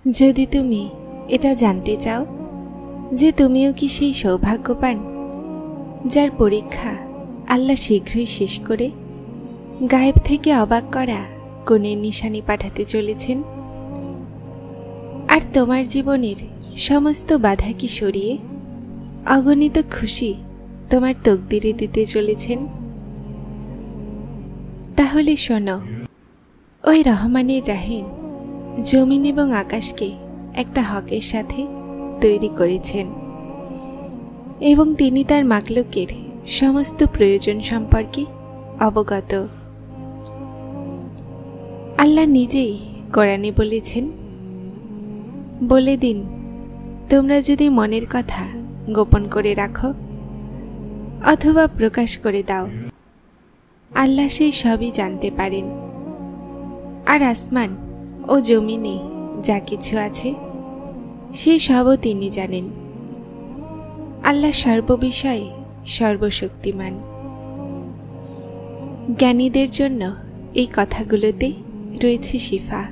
যদি তুমি এটা জানতে চাও যে তুমিও কি সেই সৌভাগ্যবান যার পরীক্ষা আল্লাহ শীঘ্রই শেষ করে গায়েব থেকে অবাক করা গুণের নিশানি পাঠাতে চলেছেন, আর তোমার জীবনের সমস্ত বাধাকে সরিয়ে অগণিত খুশি তোমার তকদিরে দিতে চলেছেন, তাহলে শোনো, ওই রহমানের রাহিম জমিন এবং আকাশকে একটা হকের সাথে তৈরি করেছেন এবং তিনি তার মাখলুকের সমস্ত প্রয়োজন সম্পর্কে অবগত। আল্লাহ নিজেই কোরআনে বলেছেন, বলে দিন তোমরা যদি মনের কথা গোপন করে রাখো অথবা প্রকাশ করে দাও, আল্লাহ সেই সবই জানতে পারেন। আর আসমান ও জমিনে যা কিছু আছে সে সবও তিনি জানেন। আল্লাহ সর্ববিষয়ে সর্বশক্তিমান। জ্ঞানীদের জন্য এই কথাগুলোতে রয়েছে শিফা।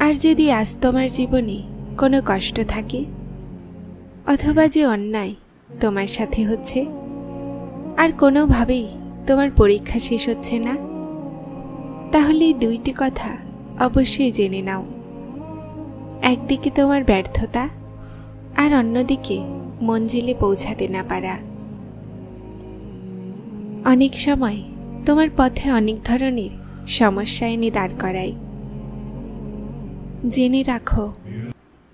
আর যদি আজ তোমার জীবনে কোনো কষ্ট থাকে অথবা যে অন্যায় তোমার সাথে হচ্ছে আর কোনোভাবেই তোমার পরীক্ষা শেষ হচ্ছে না, তাহলে এই দুইটি কথা অবশ্যই জেনে নাও। একদিকে তোমার ব্যর্থতা আর অন্যদিকে মঞ্জিলে পৌঁছাতে না পারা। অনেক সময় তোমার পথে অনেক ধরনের সমস্যা এনে দাঁড় করায়। জেনে রাখো,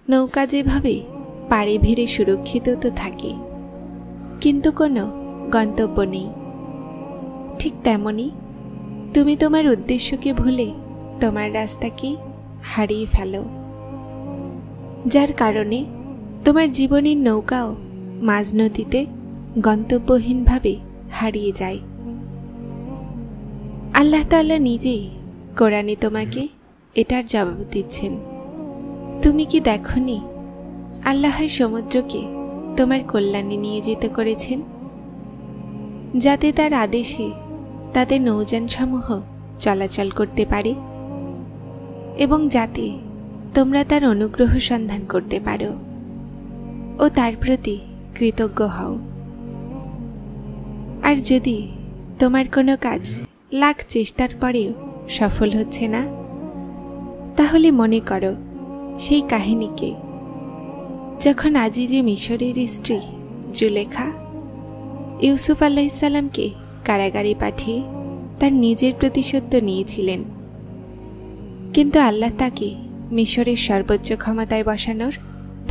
নৌকা যেভাবে পাড়ে ভিড়ে সুরক্ষিত তো থাকে কিন্তু কোনো গন্তব্য নেই, ঠিক তেমনি তুমি তোমার উদ্দেশ্যকে ভুলে তোমার রাস্তাকে হারিয়ে ফেলো, যার কারণে তোমার জীবনের নৌকাও মাঝ নদীতে গন্তব্যহীনভাবে হারিয়ে যায়। আল্লাহ তাআলা নিজেই কোরআনে তোমাকে এটার জবাব দিচ্ছেন। তুমি কি দেখনি আল্লাহর সমুদ্রকে তোমার কল্যাণে নিয়োজিত করেছেন, যাতে তার আদেশে তাদের নৌযানসমূহ চলাচল করতে পারে এবং যাতে তোমরা তার অনুগ্রহ সন্ধান করতে পারো ও তার প্রতি কৃতজ্ঞ হও। আর যদি তোমার কোনো কাজ লাখ চেষ্টার পরেও সফল হচ্ছে না, তাহলে মনে করো সেই কাহিনীকে যখন আজিজে মিশরের স্ত্রী জুলেখা ইউসুফ আলাইহিসসালামকে কারাগারে পাঠিয়ে তার নিজের প্রতিশোধ নিয়েছিলেন, কিন্তু আল্লাহ তাকে মিশরের সর্বোচ্চ ক্ষমতায় বসানোর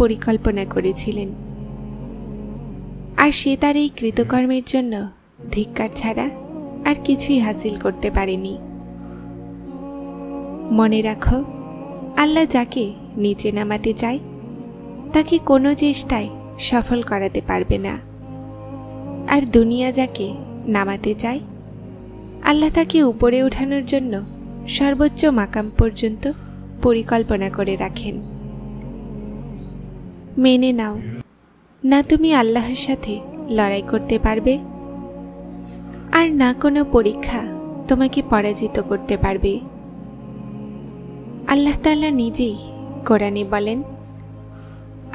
পরিকল্পনা করেছিলেন, আর সে তার এই কৃতকর্মের জন্য ধিক্কার ছাড়া আর কিছুই হাসিল করতে পারেনি। মনে রাখো, আল্লাহ যাকে নিচে নামাতে চায় তাকে কোনো চেষ্টায় সফল করাতে পারবে না, আর দুনিয়া যাকে নামাতে চায় আল্লাহ তাকে উপরে ওঠানোর জন্য সর্বোচ্চ মাকাম পর্যন্ত পরিকল্পনা করে রাখেন। মেনে নাও, না তুমি আল্লাহর সাথে লড়াই করতে পারবে আর না কোনো পরীক্ষা তোমাকে পরাজিত করতে পারবে। আল্লাহ তাআলা নিজেই কোরআনে বলেন,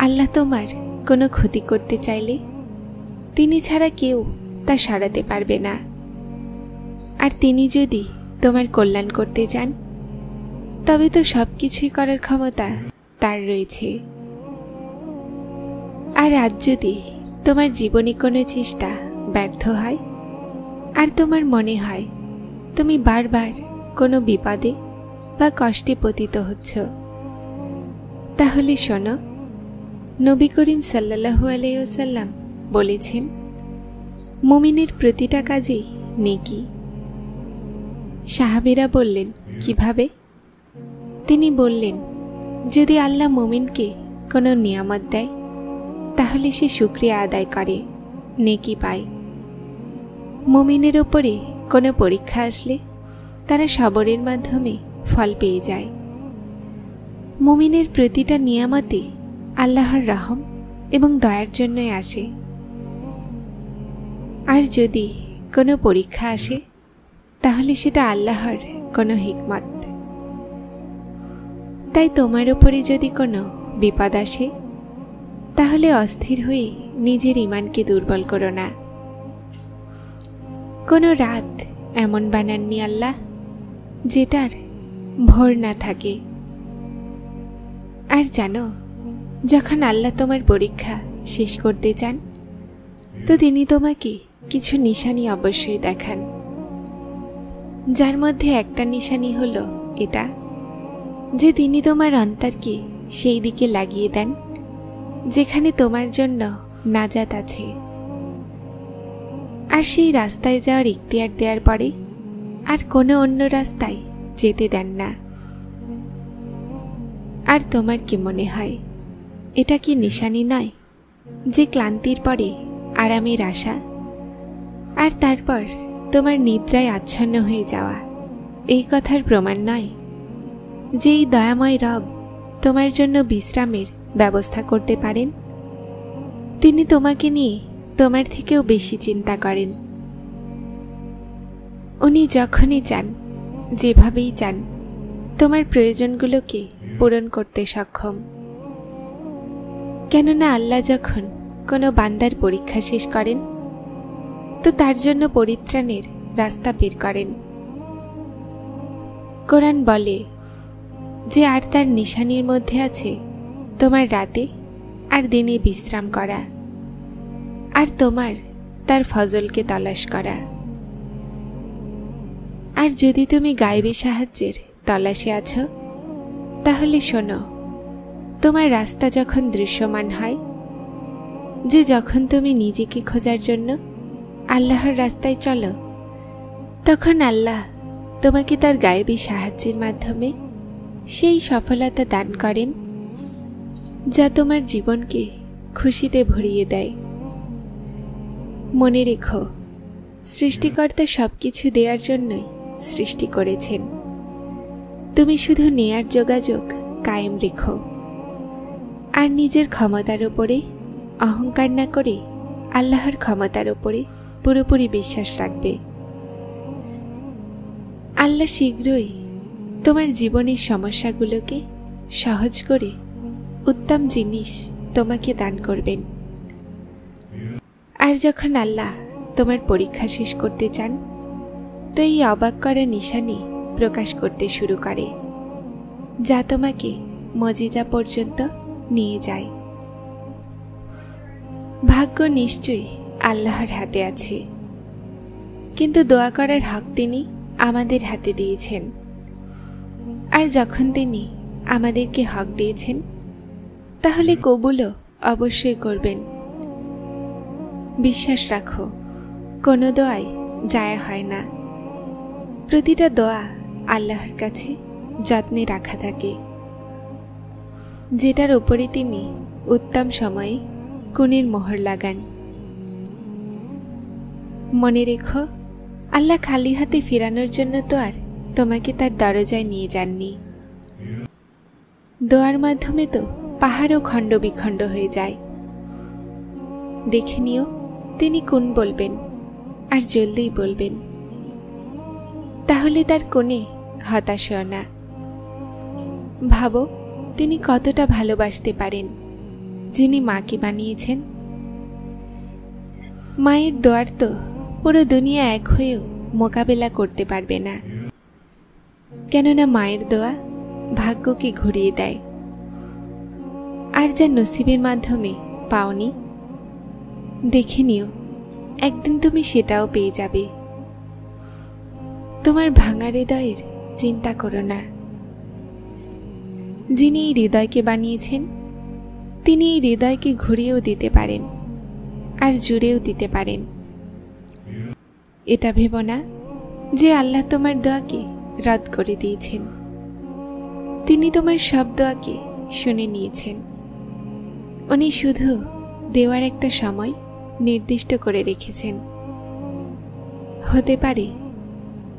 আল্লাহ তোমার কোনো ক্ষতি করতে চাইলে তিনি ছাড়া কেউ তা সরাতে পারবে না, আর তিনি যদি তোমার কল্যাণ করতে চান তবে তো সব কিছুই করার ক্ষমতা তার রয়েছে। আর আজ যদি তোমার জীবনে কোনো চেষ্টা ব্যর্থ হয় আর তোমার মনে হয় তুমি বারবার কোনো বিপদে বা কষ্টে পতিত হচ্ছ, তাহলে শোনো, নবী করিম সাল্লাল্লাহু আলাইহি ওয়াসাল্লাম বলেছেন, মুমিনের প্রতিটা কাজেই নেকি। সাহাবীরা বললেন, কিভাবে? তিনি বললেন, যদি আল্লাহ মুমিনকে কোনো নিয়ামত দেয় তাহলে সে শুকরিয়া আদায় করে নেকি পায়। মুমিনের ওপরে কোনো পরীক্ষা আসলে তারা সবরের মাধ্যমে ফল পেয়ে যায়। মুমিনের প্রতিটা নিয়ামতে আল্লাহর রহম এবং দয়ার জন্যই আসে। আর যদি কোনো পরীক্ষা আসে তাহলে সেটা আল্লাহর কোনো হিকমত। তাই তোমার উপরে যদি কোনো বিপদ আসে তাহলে অস্থির হয়ে নিজের ঈমানকে দুর্বল করো না। কোনো রাত এমন বানাননি আল্লাহ যেটার ভোর না থাকে। আর জানো, যখন আল্লাহ তোমার পরীক্ষা শেষ করতে চান তো তিনি তোমাকে কিছু নিশানি অবশ্যই দেখান, যার মধ্যে একটা নিশানি হলো এটা যে তিনি তোমার অন্তরকে সেই দিকে লাগিয়ে দেন যেখানে তোমার জন্য নাজাত আছে। আর সেই রাস্তায় যাওয়ার ইখতিয়ার দেওয়ার পরে আর কোনো অন্য রাস্তায় যেতে দেন না। আর তোমার কি মনে হয় এটা কি নিশানি নয় যে ক্লান্তির পরে আরামের আশা আর তারপর তোমার নিদ্রায় আচ্ছন্ন হয়ে যাওয়া এই কথার প্রমাণ নয় যে এই দয়াময় রব তোমার জন্য বিশ্রামের ব্যবস্থা করতে পারেন? তিনি তোমাকে নিয়ে তোমার থেকেও বেশি চিন্তা করেন। উনি যখনই চান, যেভাবেই চান, তোমার প্রয়োজনগুলোকে পূরণ করতে সক্ষম। কেননা আল্লাহ যখন কোনো বান্দার পরীক্ষা শেষ করেন তো তার জন্য পরিত্রাণের রাস্তা বের করেন। কোরআন বলে যে আর তার নিশানির মধ্যে আছে তোমার রাতে আর দিনে বিশ্রাম করা আর তোমার তার ফজলকে তলাশ করা। আর যদি তুমি গায়েবী সাহায্যের তলাশে আছো তাহলে শোনো, তোমার রাস্তা যখন দৃশ্যমান হয়, যে যখন তুমি নিজেকে খোঁজার জন্য আল্লাহর রাস্তায় চলো তখন আল্লাহ তোমাকে তার গায়েবী সাহায্যের মাধ্যমে সেই সফলতা দান করেন যা তোমার জীবনকে খুশিতে ভরিয়ে দেয়। মনে রেখো, সৃষ্টিকর্তা সবকিছু দেওয়ার জন্যই সৃষ্টি করেছেন। তুমি শুধু নেয়ার যোগাযোগ কায়েম রেখো আর নিজের ক্ষমতার উপরে অহংকার না করে আল্লাহর ক্ষমতার উপরে পুরোপুরি বিশ্বাস রাখবে। আল্লাহ শীঘ্রই তোমার জীবনের সমস্যাগুলোকে সহজ করে উত্তম জিনিস তোমাকে দান করবেন। আর যখন আল্লাহ তোমার পরীক্ষা শেষ করতে চান তো এই অবাক করা নিশানি প্রকাশ করতে শুরু করে যা তোমাকে মজিজা পর্যন্ত নিয়ে যায়। ভাগ্য নিশ্চয়ই আল্লাহর হাতে আছে, কিন্তু দোয়া করার হক তিনি আমাদের হাতে দিয়েছেন। আর যখন তিনি আমাদেরকে হক দিয়েছেন তাহলে কবুলও অবশ্যই করবেন। বিশ্বাস রাখো, কোনো দোয়াই জায়া হয় না। প্রতিটা দোয়া আল্লাহর কাছে যত্নে রাখা থাকে, যেটার উপরে তিনি উত্তম সময়ে কুনির মোহর লাগান। মনে রেখো, আল্লাহ খালি হাতে ফেরানোর জন্য তো আর তোমাকে তার দরজায় নিয়ে যাননি। দোয়ার মাধ্যমে তো পাহাড়ও খণ্ড বিখণ্ড হয়ে যায়। দেখে নিও তিনি কোন বলবেন, আর জলদিই বলবেন। তাহলে তার কোণে হতাশ হও না। ভাবো তিনি কতটা ভালোবাসতে পারেন যিনি মাকে বানিয়েছেন। মায়ের দোয়ার তো পুরো দুনিয়া এক হয়েও মোকাবেলা করতে পারবে না, কেননা মায়ের দোয়া ভাগ্যকে ঘুরিয়ে দেয়। আর যা নসিবের মাধ্যমে পাওনি, দেখে নিও একদিন তুমি সেটাও পেয়ে যাবে। তোমার ভাঙা হৃদয়ের চিন্তা করো না। যিনি এই হৃদয়কে বানিয়েছেন তিনি এই হৃদয়কে ঘুরিয়েও দিতে পারেন আর জুড়েও দিতে পারেন। এটা ভেবো না যে আল্লাহ তোমার দোয়াকে রদ করে দিয়েছেন। তিনি তোমার সব দোয়াকে শুনে নিয়েছেন। উনি শুধু দেওয়ার একটা সময় নির্দিষ্ট করে রেখেছেন।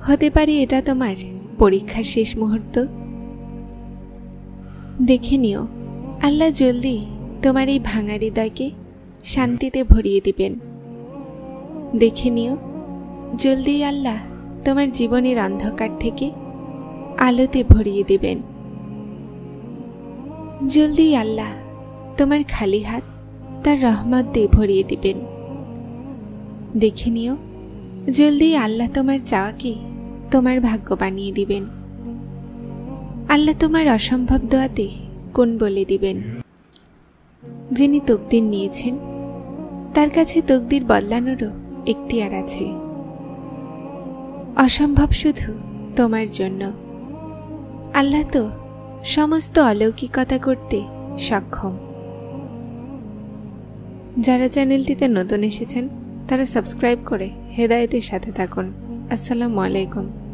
হতে পারে এটা তোমার পরীক্ষার শেষ মুহূর্ত। দেখে নিও আল্লাহ জলদি তোমার এই ভাঙা হৃদয়কে শান্তিতে ভরিয়ে দিবেন। দেখে নিও জলদি আল্লাহ তোমার জীবনের অন্ধকার থেকে আলোতে ভরিয়ে দিবেন। জলদি আল্লাহ তোমার খালি হাত তার রহমত দিয়ে ভরিয়ে দিবেন। দেখে নিও, জলদি আল্লাহ তোমার চাওয়াকে তোমার ভাগ্য বানিয়ে দিবেন। আল্লাহ তোমার অসম্ভব দোয়াতে কোন বলে দিবেন। যিনি তকদির নিয়েছেন তার কাছে তকদির বদলানোরও এখতিয়ার আছে। অসম্ভব শুধু তোমার জন্য। আল্লাহ তো সমস্ত অলৌকিকতা করতে সক্ষম। যারা চ্যানেলটিতে নতুন এসেছেন তারা সাবস্ক্রাইব করে হেদায়েতের সাথে থাকুন। আসসালামু আলাইকুম।